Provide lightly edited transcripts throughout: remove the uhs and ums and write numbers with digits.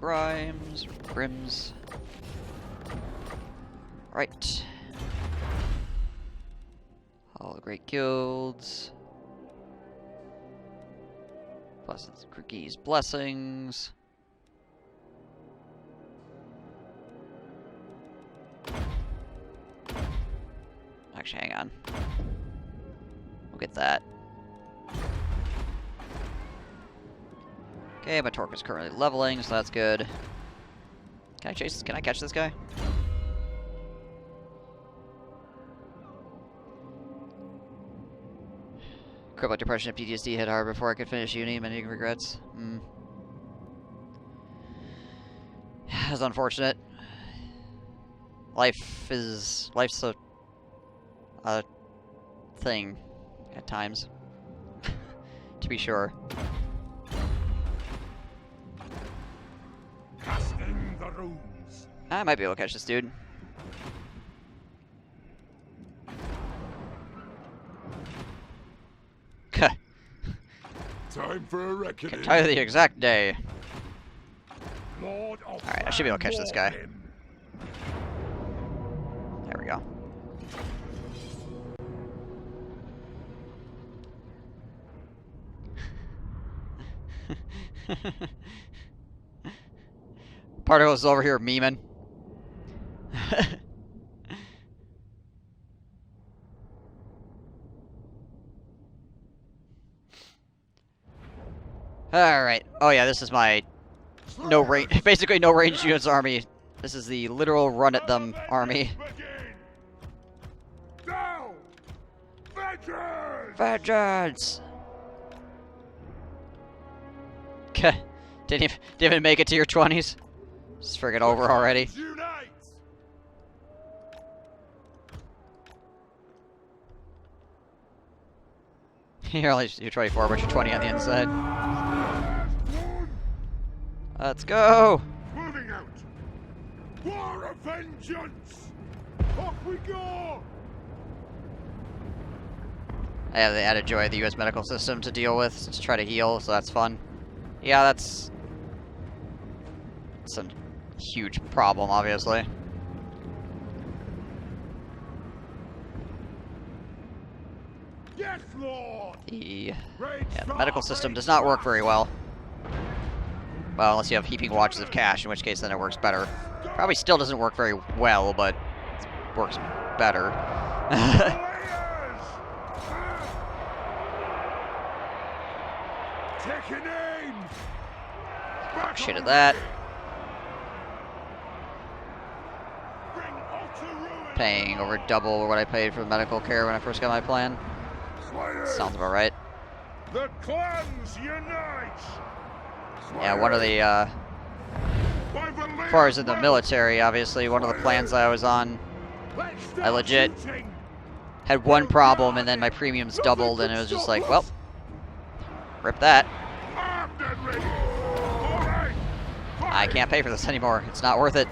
Grims. Right. All the great guilds. Blessings, Kirgi's blessings. Actually, hang on. We'll get that. Okay, my torque is currently leveling, so that's good. Can I catch this guy? Crippling depression and PTSD hit hard before I could finish uni. Many regrets. That's unfortunate. Life's a thing at times, to be sure. Casting the runes. I might be able to catch this dude. Time for a reckoning. Can tell you the exact day. Lord of Alright, I should be able to catch this guy. There we go. Particles over here memeing. Alright. Oh yeah, this is my basically no range units army. This is the literal run at them army. Down! Vengeance! Vengeance! Didn't even make it to your 20s. It's friggin' over already. Unite! You're only 24, but you're 20 on the inside. Let's go! Moving out! War of vengeance! Off we go! I have the added joy of the US medical system to deal with, to try to heal, so that's fun. Yeah, that's a huge problem, obviously. Yes, Lord! The medical system does not work very well. Well, unless you have heaping watches of cash, in which case then it works better. Probably still doesn't work very well, but it works better. Taking aim! Fuck shit at that. Paying over double what I paid for medical care when I first got my plan. Sounds about right. The clans unite! Yeah, one of the, as far as in the military, obviously, one of the plans I was on, I legit had one problem, and then my premiums doubled, and it was just like, well, rip that. I can't pay for this anymore. It's not worth it.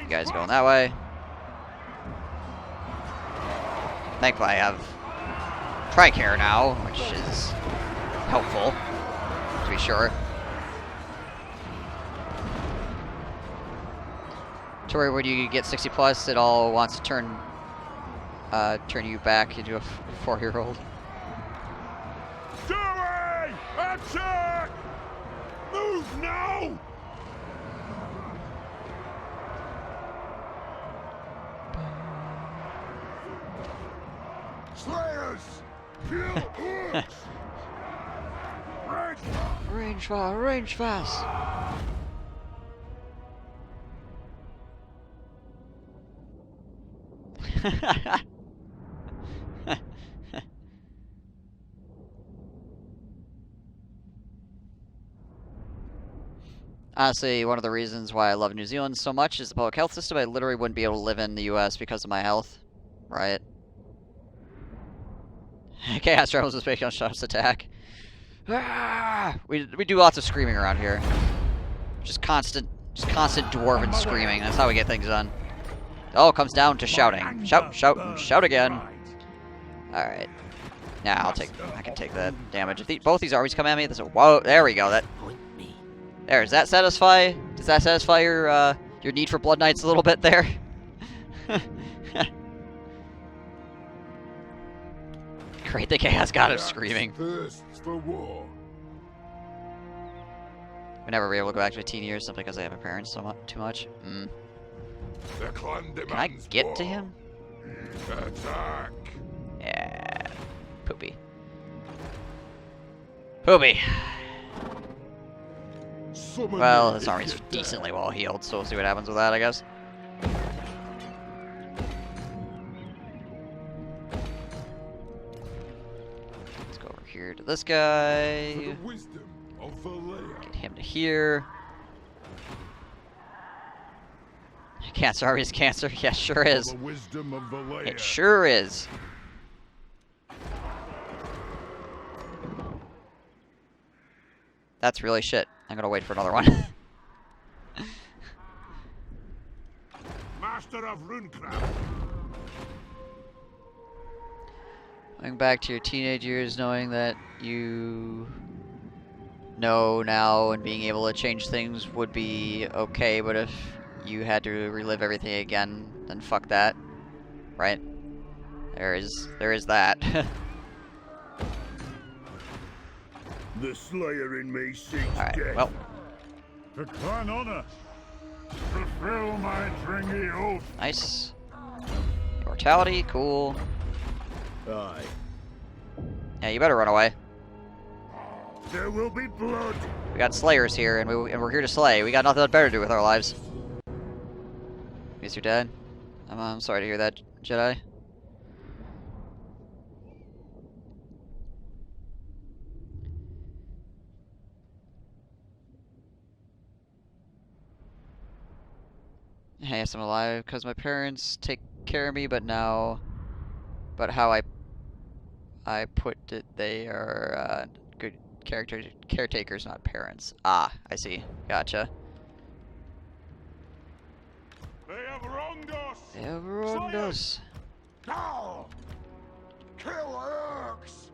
You guys going that way. Thankfully, I have Tricare now, which is helpful, to be sure. To where when you get 60 plus, it all wants to turn you back into a 4-year-old. Doing! Attack! Move now! Slayers! Kill orcs! Range fast! Honestly, one of the reasons why I love New Zealand so much is the public health system. I literally wouldn't be able to live in the US because of my health. Right? Chaos Rebels with Space Shots attack. Ah! We do lots of screaming around here. Just constant dwarven screaming. That's how we get things done. Oh, it comes down to shouting. Shout, shout, and shout again. Alright. Yeah, I can take that damage. If both these armies come at me, whoa, there we go. Does that satisfy? Does that satisfy your need for Blood Knights a little bit there? Great, the chaos god is screaming. Thirsts for war. We'll never be able to go back to my teen years simply because I have my parents too much. The clan demands Can I get war. to him? Attack. Yeah. Poopy. Poopy. Summon Well, me his if army's you dare. decently well healed, so we'll see what happens with that, I guess. Let's go over here to this For guy. the wisdom of Valea. Get him to here. Cancer army is cancer. Yeah, sure is. For the wisdom of Valea. It sure is. That's really shit. I'm gonna wait for another one. Master of Runecraft. Going back to your teenage years, knowing that you know now and being able to change things would be okay, but if you had to relive everything again, then fuck that. Right? There is that. The Slayer in me seeks Alright, death. well, For clan honor. Fulfill my dringy oath. nice. Immortality, cool. Aye. Yeah, you better run away. There will be blood. We got slayers here, and we're here to slay. We got nothing better to do with our lives. Guess you're dead. I'm sorry to hear that, Jedi. Yes, I'm alive because my parents take care of me, but how I put it, they are good caretakers, not parents. Ah, I see. Gotcha. They have wronged us. They have wronged us. Now, kill orcs.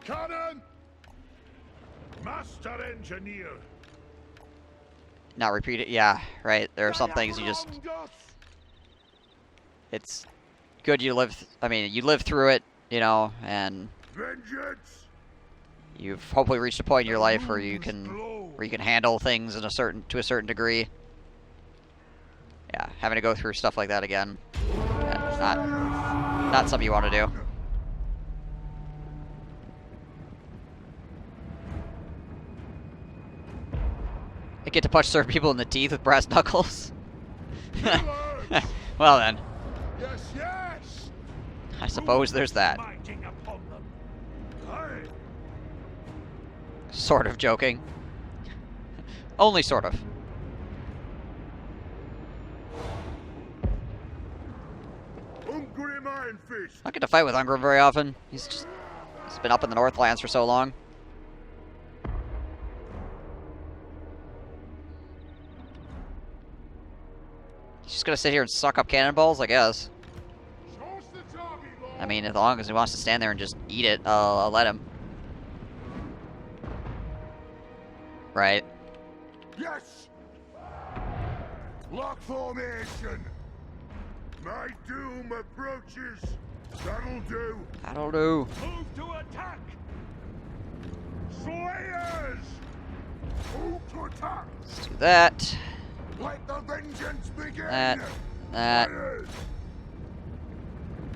Cannon. Master engineer. Not repeat it. Yeah, right. There are some things you just. Wronged us. It's good you live. You live through it, you know, and Vengeance. you've hopefully reached a point in your life where you can handle things to a certain degree. Yeah, having to go through stuff like that again, not something you want to do. I get to punch certain people in the teeth with brass knuckles. Well then, Yes, yes. I suppose there's that. Smiting upon them. Aye. Sort of joking. Only sort of. Hungry Iron Fist. I don't get to fight with Ungrim very often. He's been up in the Northlands for so long. He's just gonna sit here and suck up cannonballs, I guess. Show us the target, Lord. I mean, as long as he wants to stand there and just eat it, I'll let him. Right. Yes. Lock formation. My doom approaches. That'll do. That'll do. Move to attack. Slayers. Move to attack. Let's do that. Let the vengeance begin. That. Slayers.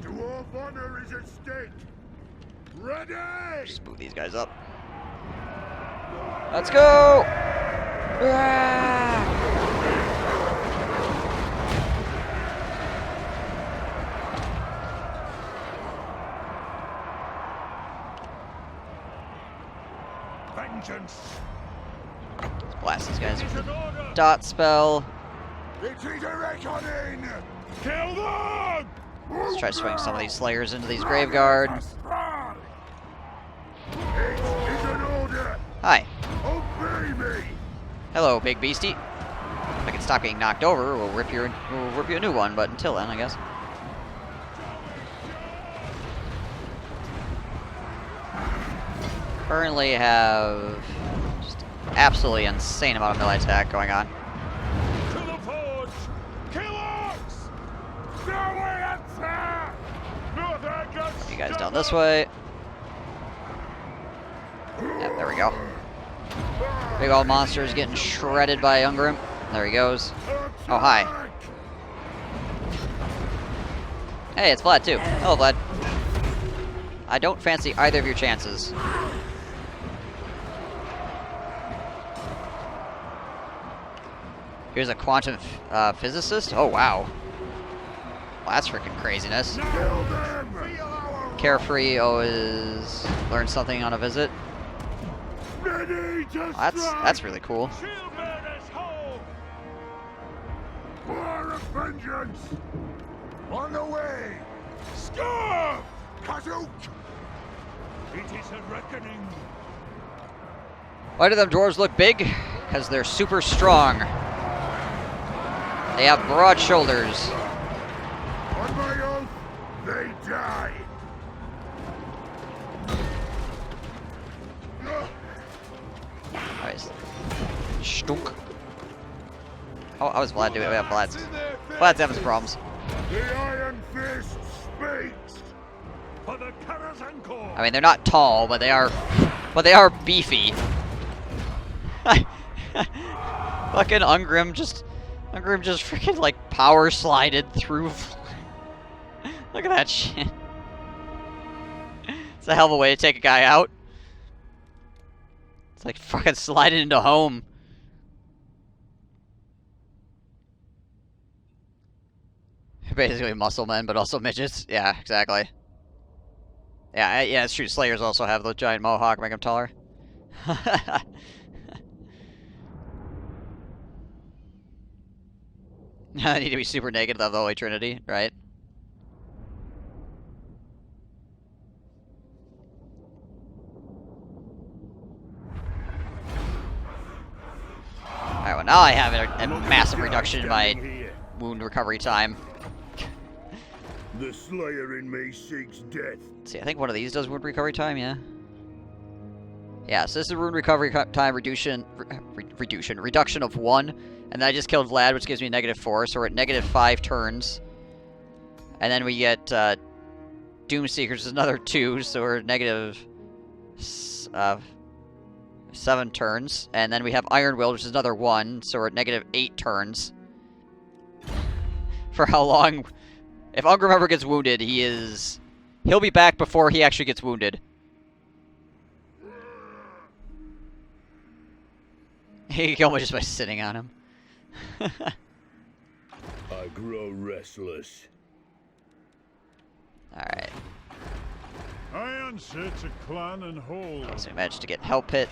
Dwarf honor is at stake. Ready. Just move these guys up. Let's go! Ah! Vengeance. Let's blast these guys It's with an order. dot spell. It is a reckoning. Kill them. Let's try to swing some of these slayers into these graveguard. It is an order. Hi. Obey me. Hello, big beastie. I can stop getting knocked over, we'll rip you a new one, but until then, I guess. Currently have just absolutely insane amount of melee attack going on. To the forge! Kill orcs! No way answer! No, that got You guys down this way. Yep, there we go. Big old monsters getting shredded by Ungrim. There he goes. Oh, hi. Hey, it's Vlad too. Hello, Vlad. I don't fancy either of your chances. Here's a quantum physicist. Oh, wow. Well, that's freaking craziness. Carefree always learns something on a visit. Well, that's really cool. War of vengeance! On the way! Scarf! Kazook! It is a reckoning. Why do them dwarves look big? Because they're super strong. They have broad shoulders. On my oath, they die. Nice. Stunk. Oh, I was Vlad doing it. We have Vlad's having some problems. The Iron Fist speaks for the Garrison Corps. I mean, they're not tall, but they are beefy. Fucking Ungrim just freaking like power slided through. Look at that shit. It's a hell of a way to take a guy out. It's like fucking sliding into home. Basically muscle men, but also midgets. Yeah, exactly. Yeah, it's true. Slayers also have the giant mohawk, make them taller. I need to be super naked to have the Holy Trinity, right? Alright, well now I have a massive reduction in my wound recovery time. The Slayer in me seeks death. Let's see, I think one of these does wound recovery time, yeah. Yeah, so this is wound recovery time reduction of 1, and then I just killed Vlad, which gives me -4, so we're at -5 turns. And then we get Doomseekers, which is another 2, so we're at -7 turns. And then we have Iron Will, which is another 1, so we're at -8 turns. For how long? If Ungrim ever gets wounded, he'll be back before he actually gets wounded. He can kill me just by sitting on him. I grow restless. Alright. I answer to clan and hold. So we managed to get Hell Pit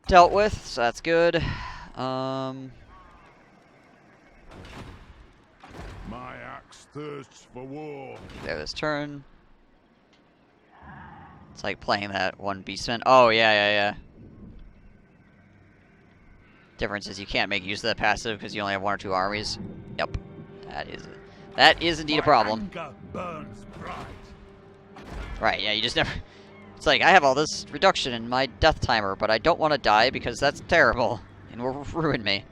dealt with, so that's good. My axe thirsts for war. There this turn. It's like playing that one Beastman. Oh, yeah. Difference is you can't make use of that passive because you only have 1 or 2 armies. Yep. That is indeed a problem. Anger burns bright. Right, yeah, you just never... It's like, I have all this reduction in my death timer, but I don't want to die because that's terrible and will ruin me.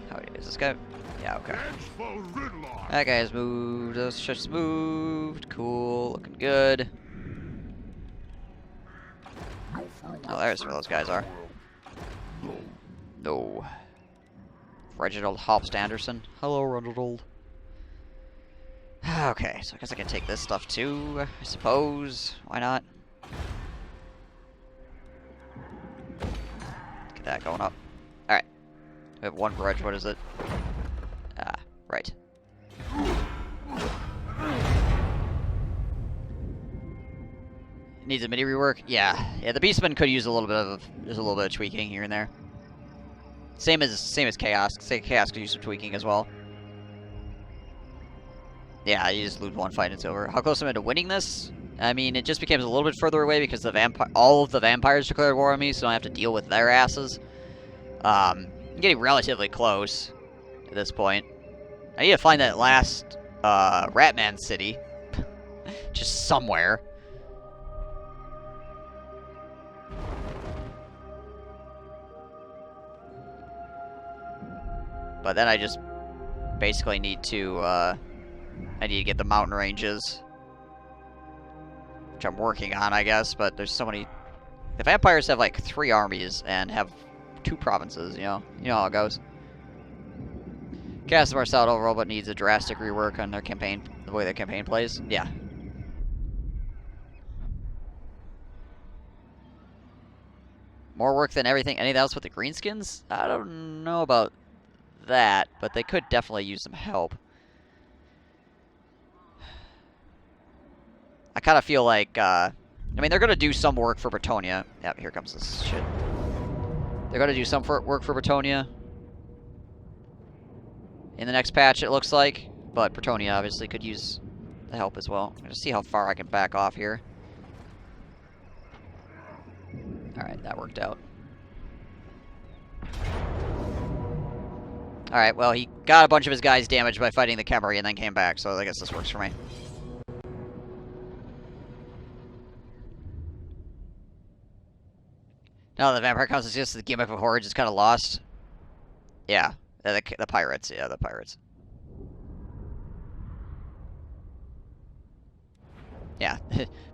How is this guy? Yeah, okay. That guy's moved. Those ships moved. Cool. Looking good. Oh, there's where those guys are. No. Reginald Hopst Anderson. Hello, Reginald. Okay, so I guess I can take this stuff too, I suppose. Why not? Get that going up. Alright. We have 1 bridge. What is it? Right. Needs a MIDI rework? Yeah. Yeah, the Beastman could use a little bit of tweaking here and there. Same as Chaos. Say Chaos could use some tweaking as well. Yeah, you just lose one fight and it's over. How close am I to winning this? I mean, it just becomes a little bit further away because all of the vampires declared war on me, so I don't have to deal with their asses. I'm getting relatively close at this point. I need to find that last Ratman city. Just somewhere. But then I just basically need to, I need to get the mountain ranges. Which I'm working on, I guess, but there's so many... The vampires have, like, 3 armies and have 2 provinces, you know? You know how it goes. Cast Marcel overall, but needs a drastic rework on their campaign, the way their campaign plays. Yeah. More work than anything else with the greenskins? I don't know about that, but they could definitely use some help. I kind of feel like, I mean, they're going to do some work for Bretonia. Yep, here comes this shit. They're going to do some work for Bretonia in the next patch, it looks like. But Bretonia obviously could use the help as well. I'm going to see how far I can back off here. Alright, that worked out. Alright, well, he got a bunch of his guys damaged by fighting the Khemri and then came back, so I guess this works for me. No, the Vampire Council is just the gimmick of Hordes is kind of lost. Yeah, the pirates. Yeah, the pirates. Yeah,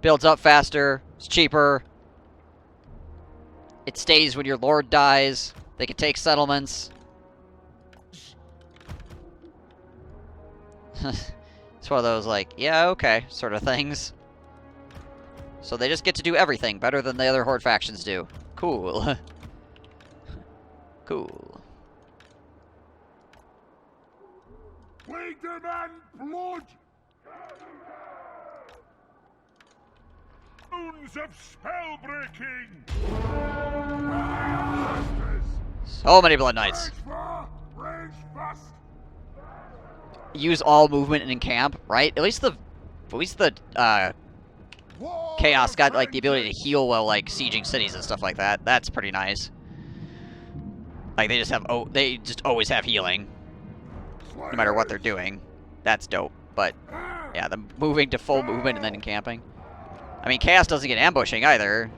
builds up faster. It's cheaper. It stays when your lord dies. They can take settlements. It's one of those, like, yeah, okay, sort of things. So they just get to do everything better than the other Horde factions do. Cool. Cool. We demand blood! Wounds of spell breaking! So many Blood Knights. Use all movement and in camp, right? At least the Chaos got like the ability to heal while like sieging cities and stuff like that. That's pretty nice. Like they just always have healing, no matter what they're doing. That's dope. But yeah, the moving to full movement and then camping. I mean, Chaos doesn't get ambushing either.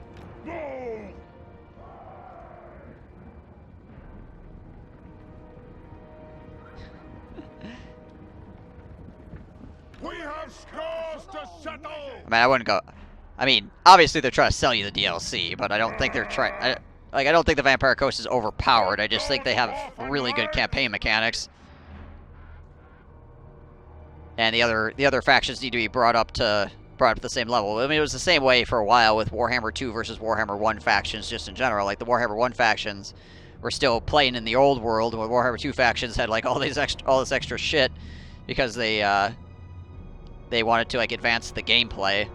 We have scores to settle. I mean, I wouldn't go. I mean, obviously they're trying to sell you the DLC, but I don't think they're trying. I don't think the Vampire Coast is overpowered. I just think they have really good campaign mechanics, and the other factions need to be brought up to the same level. I mean, it was the same way for a while with Warhammer 2 versus Warhammer 1 factions, just in general. Like the Warhammer 1 factions were still playing in the old world, and the Warhammer 2 factions had like all this extra shit because they wanted to like advance the gameplay.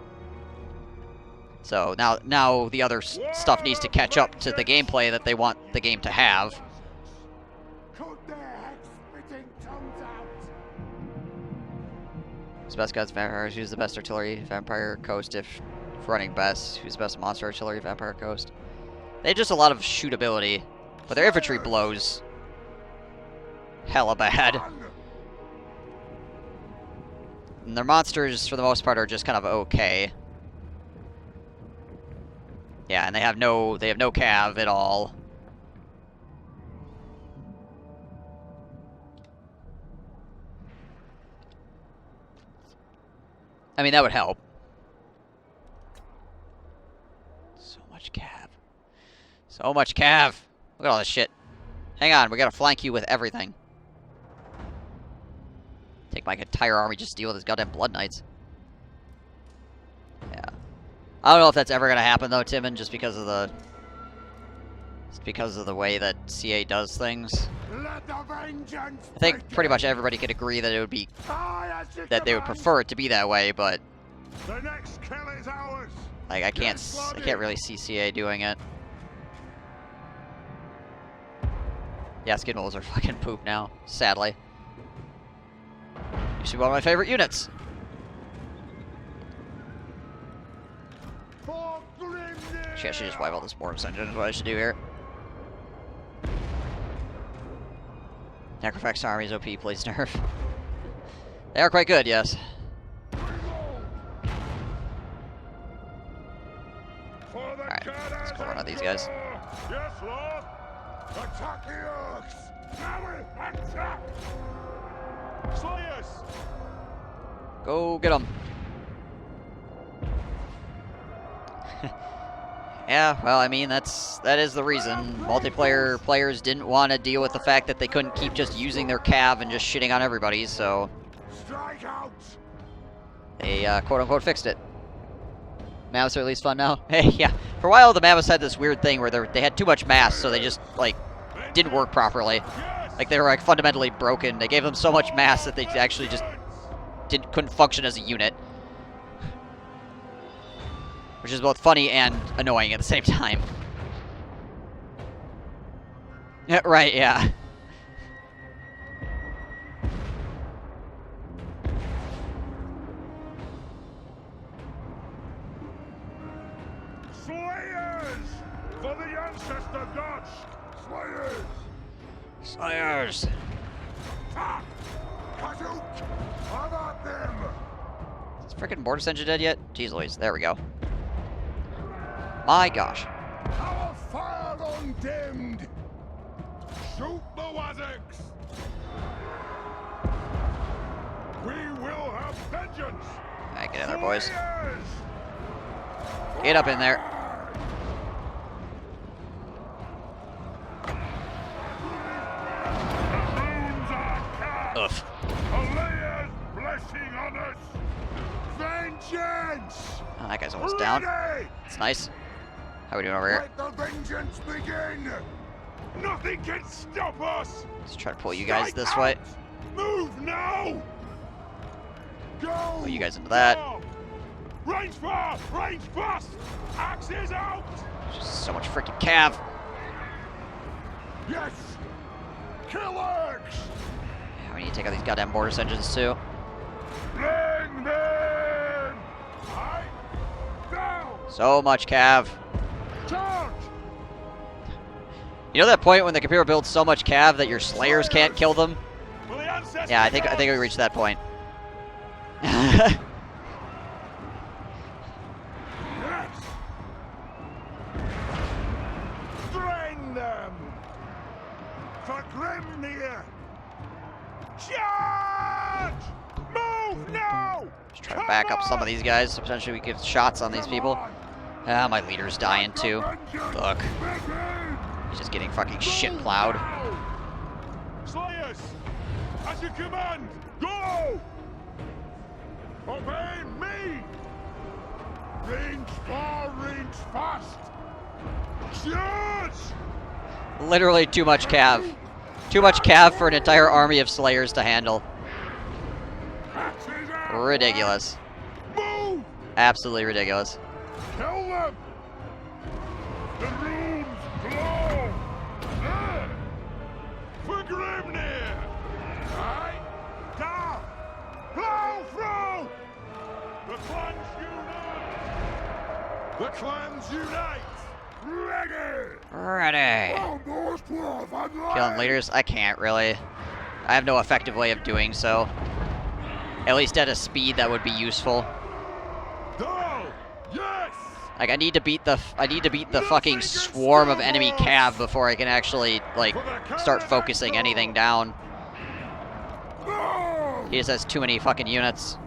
So now the other stuff needs to catch up to the gameplay that they want the game to have. Who's the best guns, vampires? Who's the best artillery? Vampire Coast, if running best. Who's the best monster artillery? Vampire Coast. They have just a lot of shootability, but their infantry blows hella bad. And their monsters, for the most part, are just kind of okay. Yeah, and they have no cav at all. I mean, that would help. So much cav. So much cav. Look at all this shit. Hang on, we gotta flank you with everything. Take my entire army just to deal with his goddamn Blood Knights. Yeah. I don't know if that's ever gonna happen though, Timon, just because of the way that CA does things. I think pretty much everybody could agree that it would be that they would prefer it to be that way, but the next kill is ours. like I can't really see CA doing it. Yeah, skin wolves are fucking poop now, sadly. Used to be one of my favorite units. Actually, I should just wipe out this mortis engine is what I should do here. Necrofax armies OP, please nerf. They are quite good, yes. Alright, let's go run at these guys. Yes, Lord. Attack the orcs. Now attack. Slayers. Go get them. Yeah, well, I mean, that is the reason. Multiplayer players didn't want to deal with the fact that they couldn't keep just using their cav and just shitting on everybody, so Strike out. they quote-unquote fixed it. Mammoths are at least fun now. Hey, yeah. For a while, the Mammoths had this weird thing where they had too much mass, so they just, like, didn't work properly. Like, they were, like, fundamentally broken. They gave them so much mass that they actually just couldn't function as a unit. Which is both funny and annoying at the same time. Yeah, right, yeah. Slayers for the ancestor gods. Slayers. Slayers. Attack. Kazook. How about them? Is this frickin' mortis engine dead yet? Jeez Louise, there we go. My gosh. Our fire undimmed. Shoot the Wazzicks. We will have vengeance. Alright, get in there, boys. Slayers. Get up in there. The runes are cast. Oof. Alea's blessing on us. Vengeance. Oh, that guy's almost down. Ready. That's nice. How we doing over here? Let the vengeance begin. Nothing can stop us. Let's try to pull you guys Strike this way. out. Move now. Go. Pull you guys into that. Now. Range far. Range fast. Axes out. Just so much freaking cav. Yes. Killers. We need to take out these goddamn mortis engines too. Bring them. Right. Down. So much cav. Charge. You know that point when the computer builds so much cav that your slayers can't kill them? For the ancestor Yeah, I think we gods. reached that point. Yes. Drain them. For Grimnir. Charge. Move now. Just try to back up some of these guys, so potentially we get shots on these people. Ah, my leader's dying too. Look, he's just getting fucking shit plowed. Slayers, as you command, go! Obey me! Range far, range fast! Charge! Literally too much cav. Too much cav for an entire army of slayers to handle. Axes out! Ridiculous. Move! Absolutely ridiculous. Kill them! The runes blow! There! For Grimnir! Aye! Down! Blow through! The clans unite! The clans unite! Ready! Ready. Almost love and Killing leaders? I can't really. I have no effective way of doing so. At least at a speed that would be useful. Go! Yes! Like I need to beat the fucking swarm of enemy cav before I can actually like start focusing anything down. No! He just has too many fucking units.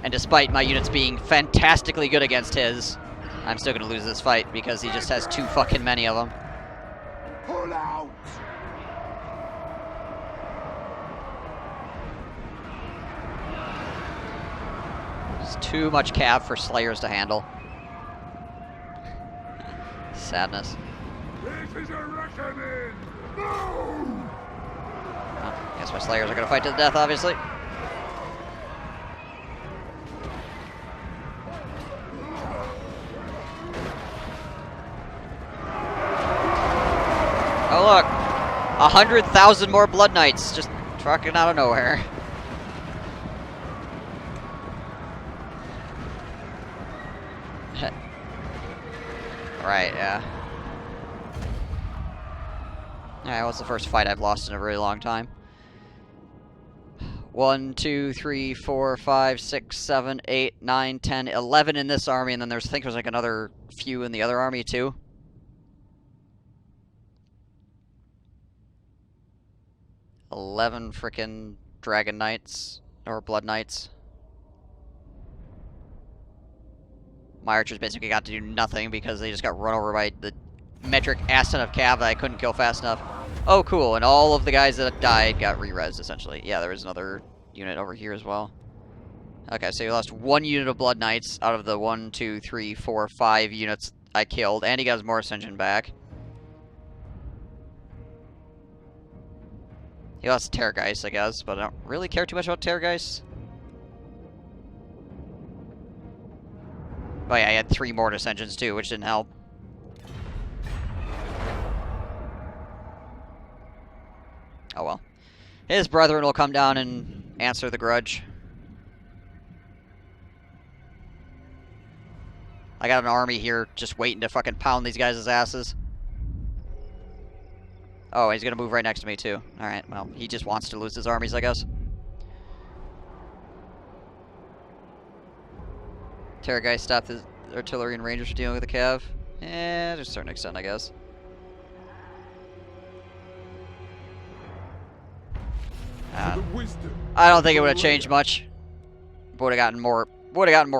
And despite my units being fantastically good against his, I'm still gonna lose this fight because he just has too fucking many of them. Pull out! It's too much cav for slayers to handle. Sadness. This is a reckoning! No! Well, guess my slayers are gonna fight to the death, obviously. Oh look! 100,000 more Blood Knights just trucking out of nowhere. Right, yeah. Alright, what's the first fight I've lost in a really long time? 1, 2, 3, 4, 5, 6, 7, 8, 9, 10, 11 in this army, and then I think there's like another few in the other army too. 11 frickin' Dragon Knights, or Blood Knights. My archers basically got to do nothing because they just got run over by the metric ass ton of cav that I couldn't kill fast enough. Oh, cool, and all of the guys that died got re-resed, essentially. Yeah, there was another unit over here as well. Okay, so you lost 1 unit of Blood Knights out of the 1, 2, 3, 4, 5 units I killed, and he got his Morse engine back. He lost Terrorgeist, I guess, but I don't really care too much about Terrorgeist. Oh yeah, he had 3 Mortis engines too, which didn't help. Oh well. His brethren will come down and answer the grudge. I got an army here just waiting to fucking pound these guys' asses. Oh, he's gonna move right next to me too. Alright, well, he just wants to lose his armies, I guess. Terrorgeist stopped his artillery and rangers from dealing with the cav. Eh, to a certain extent, I guess. I don't think it would have changed much. Would have gotten more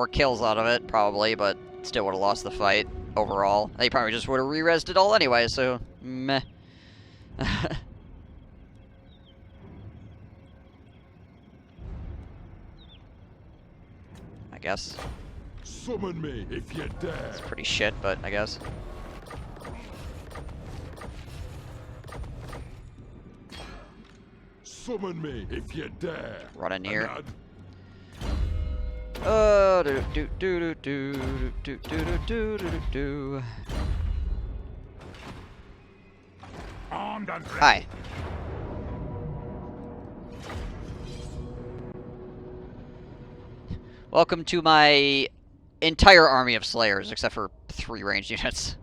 kills out of it, probably, but still would have lost the fight overall. They probably just would have re-resed it all anyway, so meh. I guess. Summon me if you dare. It's pretty shit, but I guess. Summon me if you dare. Running here. Armed and ready. Hi. Welcome to my entire army of Slayers, except for 3 ranged units.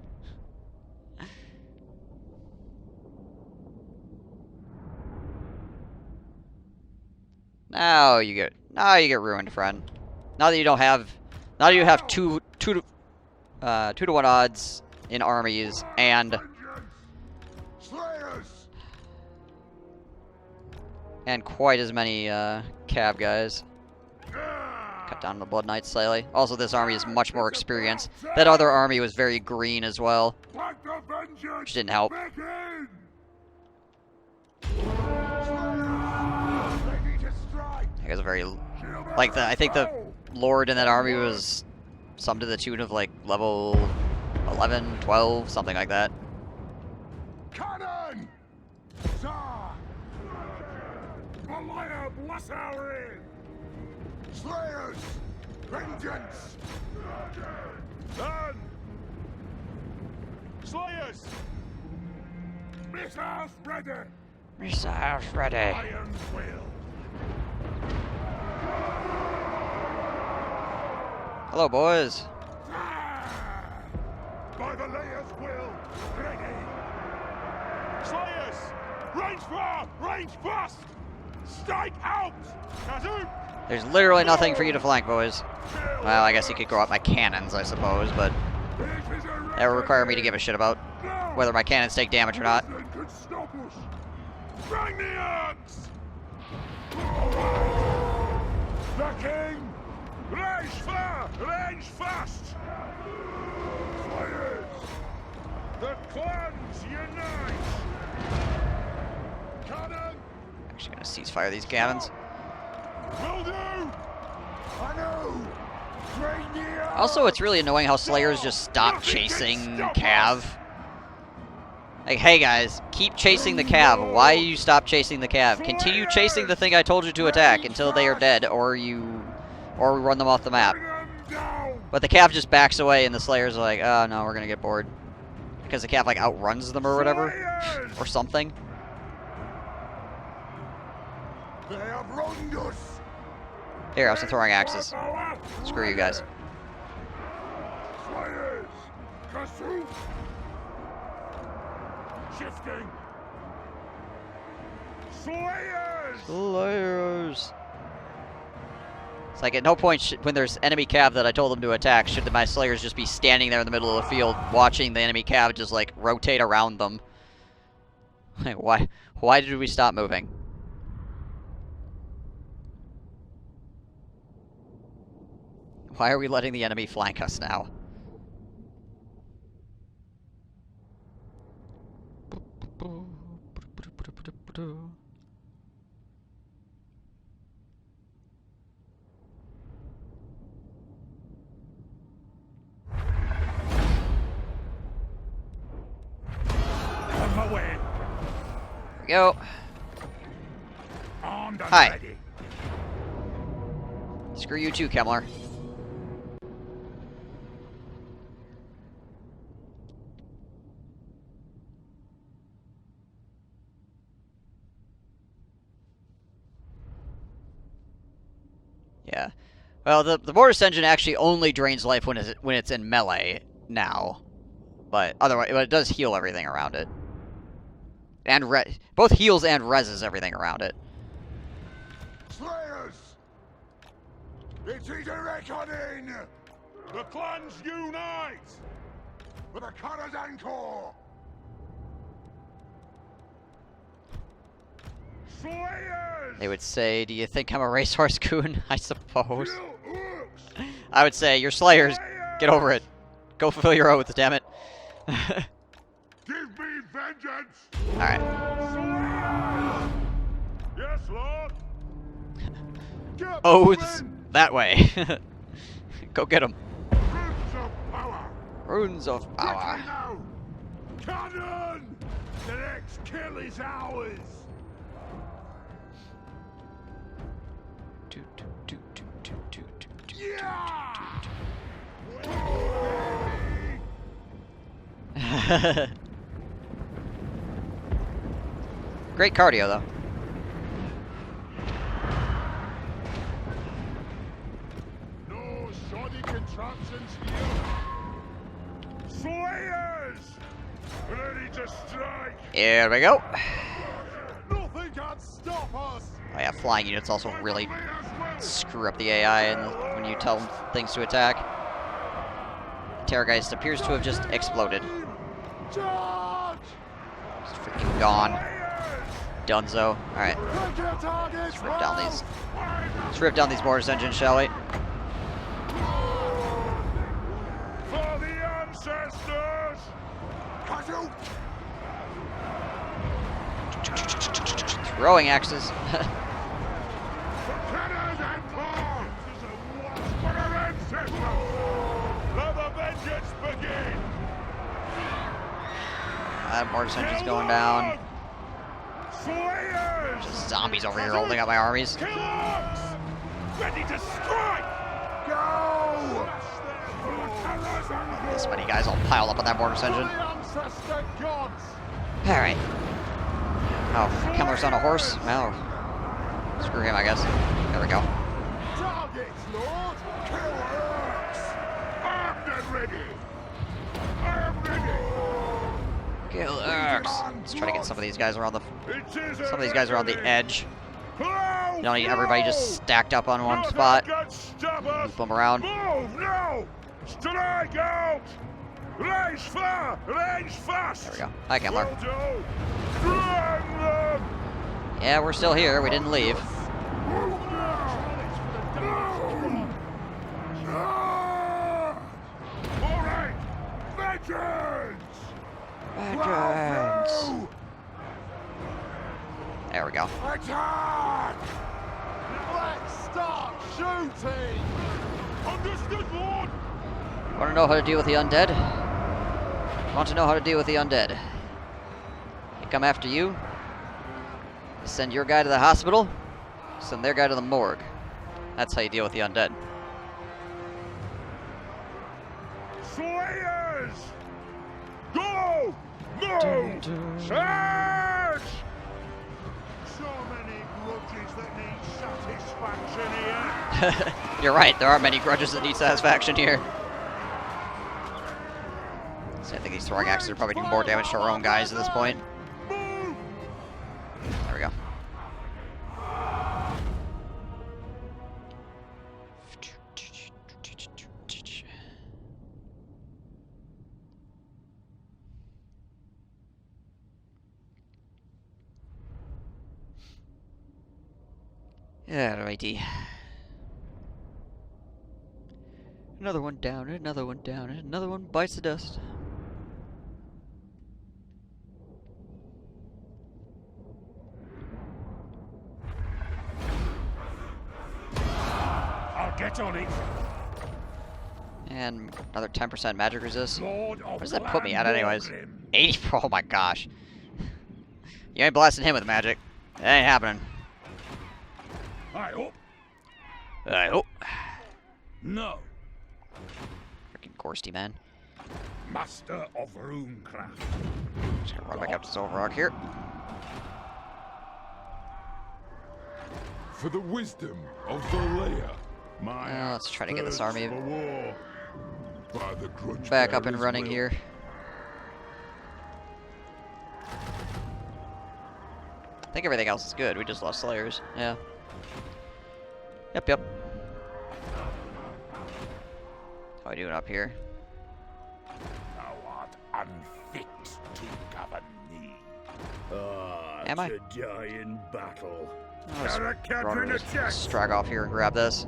Now you get ruined, friend. Now that you don't have, now that you have 2 to 1 odds in armies and quite as many cav guys. Cut down the Blood Knights slightly. Also, this army is much more experienced. That other army was very green as well, which didn't help. It was very, like, I think the Lord in that army was some to the tune of like level 11, 12, something like that. Cannon! Bless our inn! Slayers! Vengeance! Done! Slayers! Missiles ready! Missiles ready. Iron will! Hello, boys. By the layers will! Ready! Slayers! Range far! Range fast! Strike out! Kazoo! There's literally nothing for you to flank, boys. Well, I guess you could grow up my cannons, I suppose, but that would require me to give a shit about whether my cannons take damage or not. Bring the axe! The king! Range far! Range fast! Fires! The clans unite! Cannon! Actually gonna cease fire these cannons. Will do! I know! Train the axe! Also, it's really annoying how Slayers just stop chasing cav. Like, hey guys, keep chasing the cav. Why you stop chasing the cav? Continue chasing the thing I told you to attack until they are dead, or we run them off the map. But the cav just backs away, and the Slayers are like, oh no, we're gonna get bored. Because the cav like outruns them or whatever, or something. They have wronged us! Here, I was throwing axes. Screw you guys. Slayers! a suit. Shifting. Slayers. Slayers. It's like at no point when there's enemy cav that I told them to attack should my Slayers just be standing there in the middle of the field watching the enemy cav just like rotate around them. Like why did we stop moving? Why are we letting the enemy flank us now? On my way. Here we go. Armed and Hi. ready. Screw you too, Kemmler. Yeah. Well, the Mortis engine actually only drains life when it's in melee now, but otherwise, but it does heal everything around it, and both heals and reses everything around it. Slayers! It is a reckoning! The clans unite! For the Karak Corps! Slayers! They would say, "Do you think I'm a racehorse goon?" I suppose. You orcs! I would say, "You're Slayers. Get over it. Go fulfill your oaths, damn it." Give me vengeance! All right. Slayers! Yes, Lord! Get Oaths moving! that way. Go get them. Runes of power! Runes of Ready power. now! Cannon! The next kill is ours! Yeah! Great cardio, though. No shoddy contraptions here! Slayers! Ready to strike! Here we go. Nothing can stop us! Oh yeah, flying units also really screw up the AI when you tell them things to attack. Terrorgeist appears to have just exploded. Charge! Just freaking gone. Dunzo. Alright, Take your targets! let's rip down these. Let's rip down these Mortis engines, shall we? For the ancestors! Kazoo! Throwing axes. Cannons and claws! For our ancestors! Let the vengeance begin! That Mortis engine's going down. Slayers! Just zombies over here holding up my armies. Kill orcs! Ready to strike! Go! This many guys all piled up on that Mortis engine. The ancestor gods! Alright. Oh, Kemmler's on a horse? Well, screw him, I guess. There we go. Targets, Lord! Kill orcs! Armed and ready! I am ready! Kill Urks. Let's try to get some of these guys around the. Some of these guys are on the edge. You don't need everybody just stacked up on one spot. Move them around. Move now! Strike out! Range far! Range fast! There we go. Hi, Kemmler. Will do. Drag them! Yeah, we're still here. We didn't leave. Move now! Move! Ah! All right! Vengeance! Vengeance. Through! There we go. Attack! Let's start shooting! Understood, Lord! Want to know how to deal with the undead? Want to know how to deal with the undead? They come after you. You send your guy to the hospital. Send their guy to the morgue. That's how you deal with the undead. Slayers! Go! Move! Charge! So many grudges that need satisfaction here. You're right. There are many grudges that need satisfaction here. those throwing axes are probably doing more damage to our own guys at this point. There we go. Yeah, righty. Another one down, and another one down, and another one bites the dust. I'll get on it. And another 10% magic resist. Lord of What does that put me at Land anyways? Morgrim. 80, oh my gosh. You ain't blasting him with magic. That ain't happening. I hope. I hope. No. Freaking Gorsty, man. Master of Runecraft. Just gonna run back up to Silverrock here. For the wisdom of Valea. My Let's try to get this army for war. By the grudge back up and bearer's running will. here. I think everything else is good. We just lost Slayers. Yeah. Yep, yep. How are we doing up here? Thou art unfit to govern me. Am I? To die in battle. I'll just Karak Kadrin run, just attack. strag off here and grab this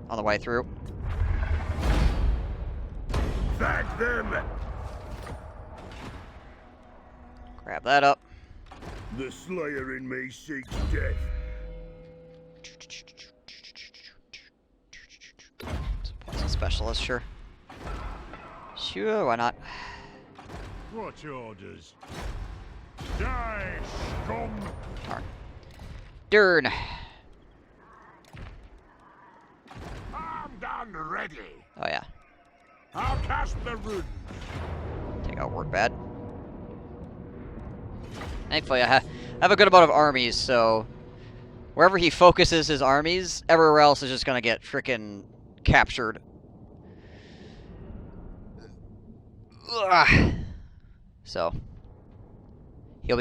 on the way through. Thank them. Grab that up. The Slayer in me seeks death. Poison specialist, sure. Sure, why not? What orders? Die, scum! Darn. Darn. Armed and ready. Oh yeah. I'll cast the runes. Take out word bad. Thankfully, I have a good amount of armies, so wherever he focuses his armies, everywhere else is just gonna get frickin' captured. Ugh. So he's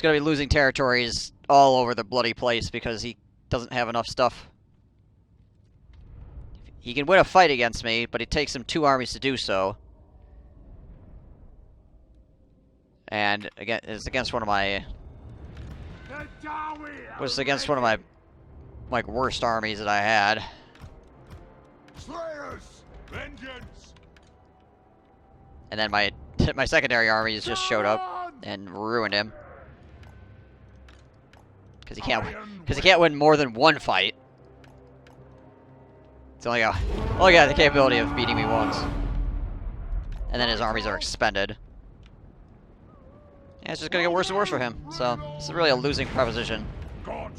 gonna be losing territories all over the bloody place because he doesn't have enough stuff. He can win a fight against me, but it takes him 2 armies to do so. And again, it's against one of my like worst armies that I had. Slayers, vengeance. And then my secondary armies just showed up and ruined him. Because he can't win more than 1 fight. It's only got the capability of beating me once. And then his armies are expended. Yeah, it's just gonna get worse and worse for him. So this is really a losing proposition for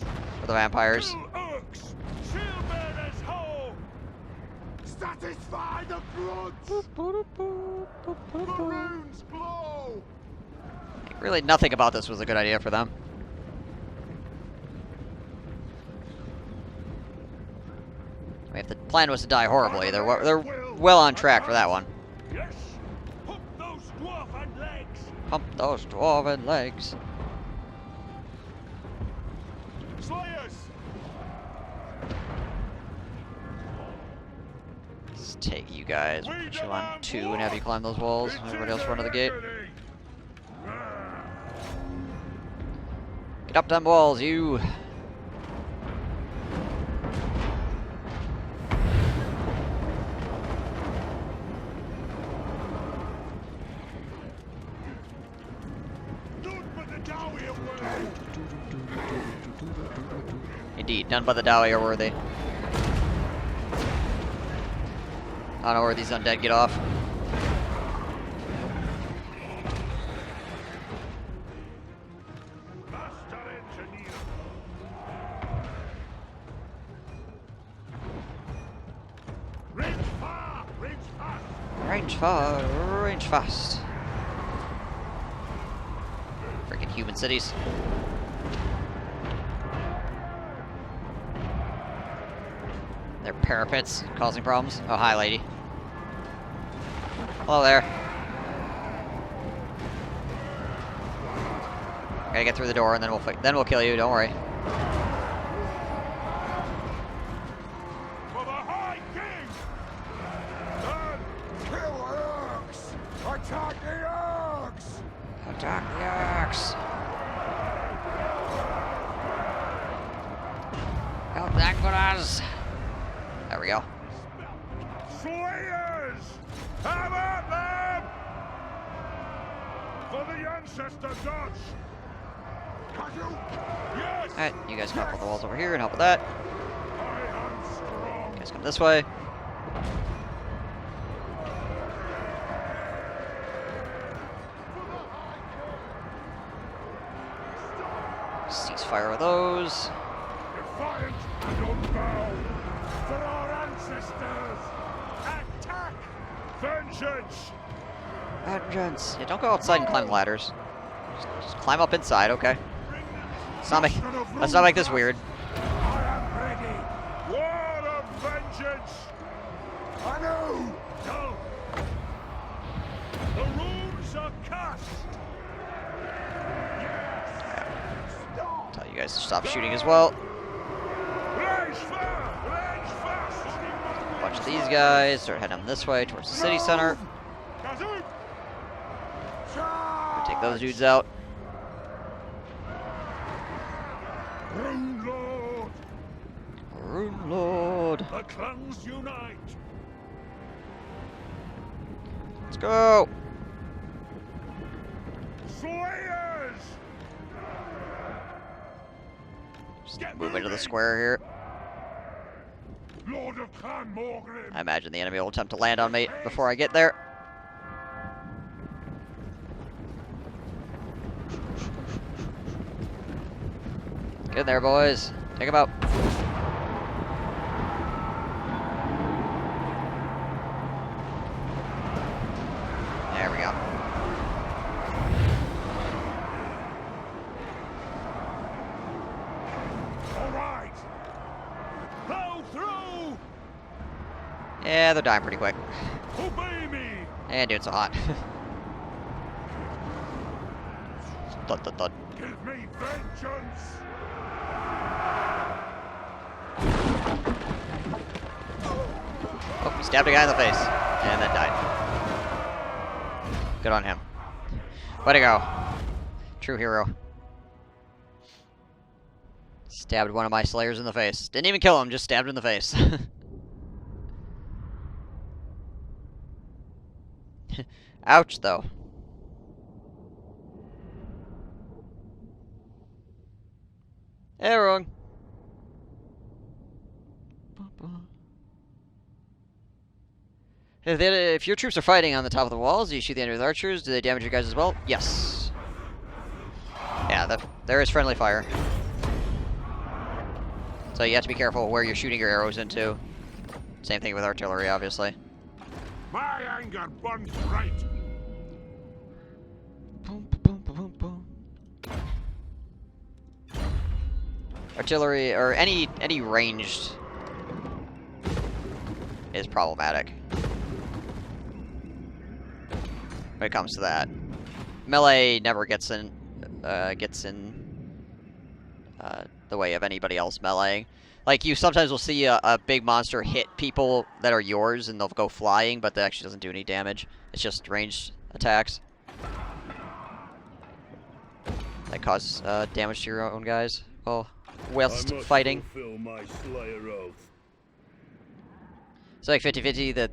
the vampires. Satisfy the grudge. Runes blow. Really, nothing about this was a good idea for them. I mean, if the plan was to die horribly, they're well on track for that one. Yes. Pump those dwarven legs. Pump those dwarven legs. Slayers. Let's take you guys. We'll put you on 2 and have you climb those walls. Everybody else run to the gate. Get up them walls, you. Indeed, none but the Dowie are worthy. I don't know where these undead get off. Range far, range fast. Freaking human cities. They're parapets causing problems. Oh, hi, lady. Hello there. Gotta get through the door, and then we'll fight. Then we'll kill you. Don't worry. For the High King! And kill orcs! Attack the orcs! Attack the orcs! Help that us! There we go. Slayers! Have at them! For the ancestor gods! Yes! Alright, you guys come up on the walls over here and help with that. I am strong. You guys come this way. Ceasefire with those. Defiant and unbound! For our ancestors! Attack! Vengeance! Vengeance. Yeah, don't go outside and climb ladders. Just climb up inside, okay? Let's not make this weird. I am ready! Word of vengeance! I know! No! The runes are cast! Yes! Stop! Tell you guys to stop shooting as well. Blaze fire! Blaze fast! A bunch of these guys start heading this way towards the city center. Kazoo! Take those dudes out. Rune Lord! Rune Lord. The clans unite! Let's go. Slayers! Just move into the square here. Lord of Clan Morgrim! I imagine the enemy will attempt to land on me before I get there. Get in there, boys. Take them out. There we go. All right! Blow through! Yeah, they're dying pretty quick. Obey me! And dude, it's so hot. Thud, thud, thud. Give me vengeance! Oh, he stabbed a guy in the face. And then died. Good on him. Way to go. True hero. Stabbed one of my slayers in the face. Didn't even kill him, just stabbed him in the face. Ouch, though. Hey, wrong. If your troops are fighting on the top of the walls, you shoot the enemy with archers. Do they damage your guys as well? Yes. Yeah, there is friendly fire. So you have to be careful where you're shooting your arrows into. Same thing with artillery, obviously. My anger burns bright! Boom, boom, boom, boom. Artillery, or any ranged, is problematic when it comes to that. Melee never gets in the way of anybody else meleeing. Like, you sometimes will see a big monster hit people that are yours, and they'll go flying, but that actually doesn't do any damage. It's just ranged attacks that cause damage to your own guys. Well, whilst fighting. It's like 50-50 that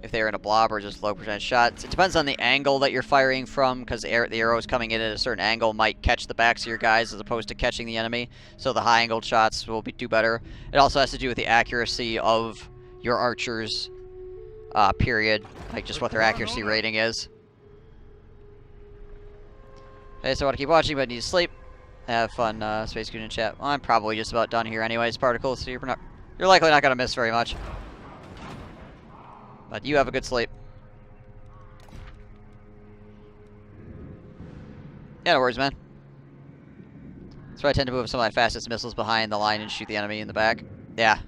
if they're in a blob or just low percentage shots. It depends on the angle that you're firing from, because the arrows coming in at a certain angle might catch the backs of your guys as opposed to catching the enemy. So the high angled shots will do better. It also has to do with the accuracy of your archers, period. Like just what their accuracy rating is. Okay, so I want to keep watching, but I need to sleep. Have fun, Spacegoon in chat. Well, I'm probably just about done here anyways, Particles, so you're likely not going to miss very much. But you have a good sleep. Yeah, no worries, man. That's why I tend to move some of my fastest missiles behind the line and shoot the enemy in the back. Yeah.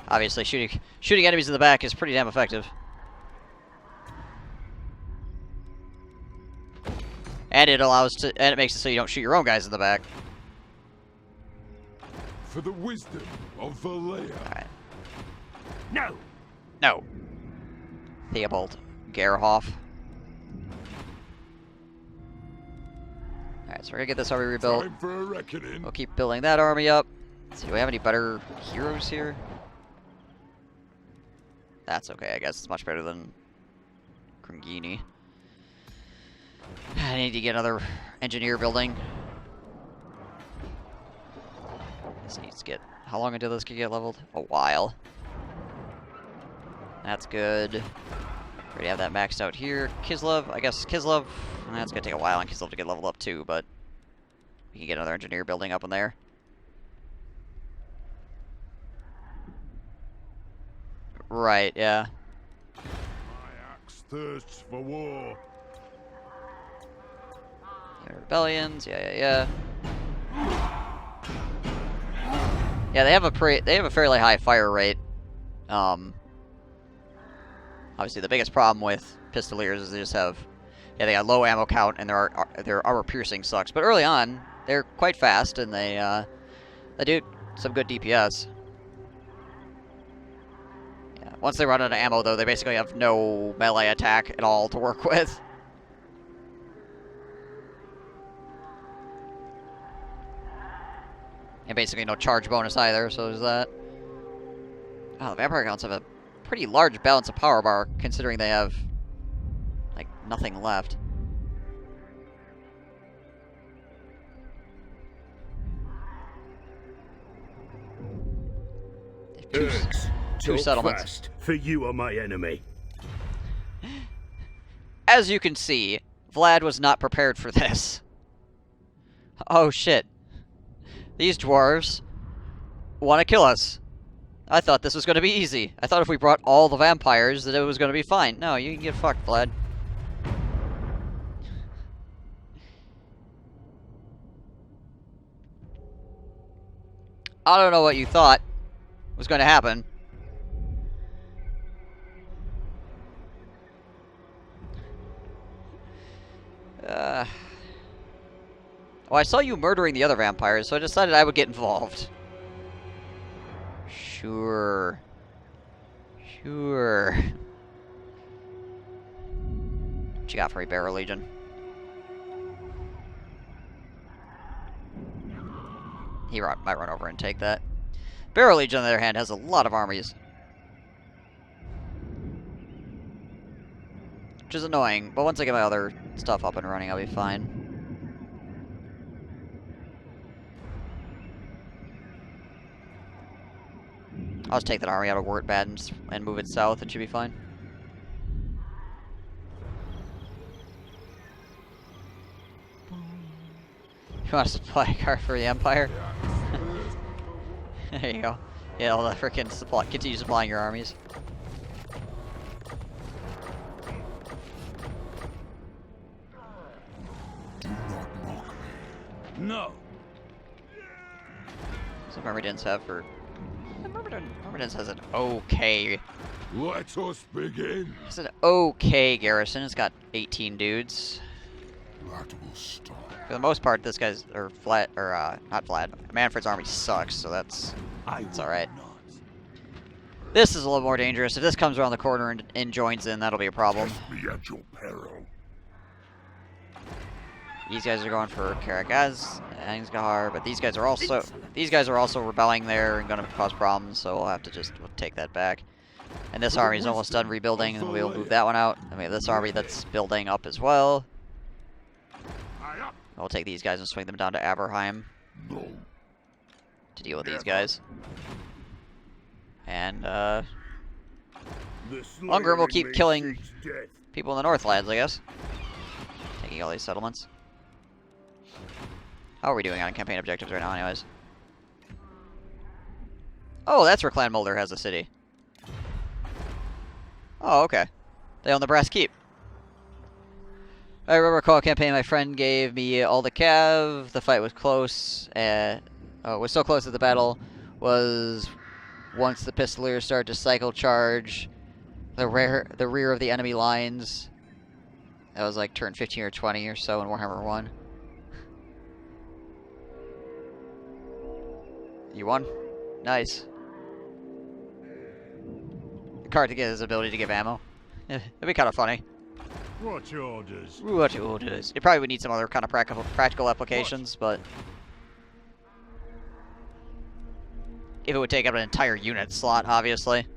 Obviously, shooting enemies in the back is pretty damn effective. And it makes it so you don't shoot your own guys in the back. For the wisdom of Valea. Alright. No. No. Theobald Gerhoff. Alright, so we're gonna get this army rebuilt. Time for a reckoning. We'll keep building that army up. Let's see, do we have any better heroes here? That's okay, I guess it's much better than Krangini. I need to get another engineer building. This needs to get... How long until this can get leveled? A while. That's good. Already have that maxed out here. Kislev, I guess Kislev... That's gonna take a while on Kislev to get leveled up too, but... We can get another engineer building up in there. Right, yeah. My axe thirsts for war. Rebellions, yeah. Yeah, they have a fairly high fire rate. Obviously the biggest problem with Pistoliers is they just have, they got low ammo count and their armor piercing sucks. But early on, they're quite fast and they do some good DPS. Yeah, once they run out of ammo though, they basically have no melee attack at all to work with. And basically no charge bonus either, so there's that. Oh, the Vampire Counts have a pretty large balance of power bar, considering they have, like, nothing left. Two settlements. Fast, for you are my enemy. As you can see, Vlad was not prepared for this. Oh shit. These dwarves want to kill us. I thought this was going to be easy. I thought if we brought all the vampires that it was going to be fine. No, you can get fucked, Vlad. I don't know what you thought was going to happen. Well, I saw you murdering the other vampires, so I decided I would get involved. Sure. What you got for me, Barrow Legion? He might run over and take that. Barrow Legion, on the other hand, has a lot of armies. Which is annoying, but once I get my other stuff up and running, I'll be fine. I'll just take that army out of Wurtbad and move it south. It should be fine. You want a supply car for the Empire? There you go. Yeah, all the frickin' supply. Continue supplying your armies. No. So Myrmidons have for... Myrmidons has an okay... Let us begin. It's an okay garrison. It's got 18 dudes. That will stop. For the most part, this guy's... Or Vlad... Or, not Vlad. Manfred's army sucks, so that's... It's alright. This is a little more dangerous. If this comes around the corner and joins in, that'll be a problem. Test me at your peril. These guys are going for Karak Kadrin, but these guys are also rebelling there and going to cause problems, so we'll have to just take that back. And this army is almost done rebuilding, and we'll move that one out. And we have this army that's building up as well. We'll take these guys and swing them down to Aberheim to deal with these guys. And Lungrim will keep killing people in the Northlands, I guess. Taking all these settlements. How are we doing on campaign objectives right now, anyways? Oh, that's where Clan Mulder has a city. Oh, okay. They own the Brass Keep. I remember a call campaign my friend gave me all the cav. The fight was close. Was so close that the battle was once the Pistoliers started to cycle charge the rear of the enemy lines. That was like turn 15 or 20 or so in Warhammer 1. You won? Nice. The card to get his ability to give ammo. That'd be kind of funny. What orders? What orders? It probably would need some other kind of practical applications, but if it would take up an entire unit slot, obviously.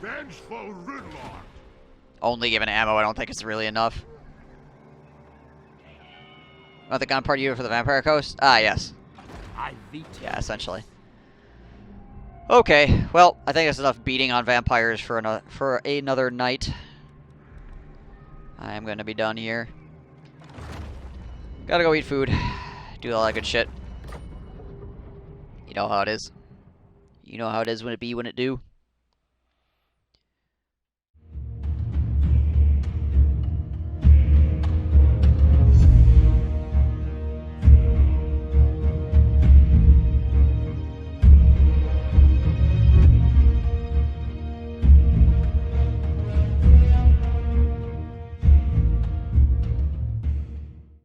Vengeful Ridlock. Only given ammo, I don't think it's really enough. Oh, the gun part unit for the Vampire Coast? Ah, yes. I veto. Yeah, essentially. Okay, well, I think that's enough beating on vampires for another night. I'm gonna be done here. Gotta go eat food. Do all that good shit. You know how it is. You know how it is when it be when it do.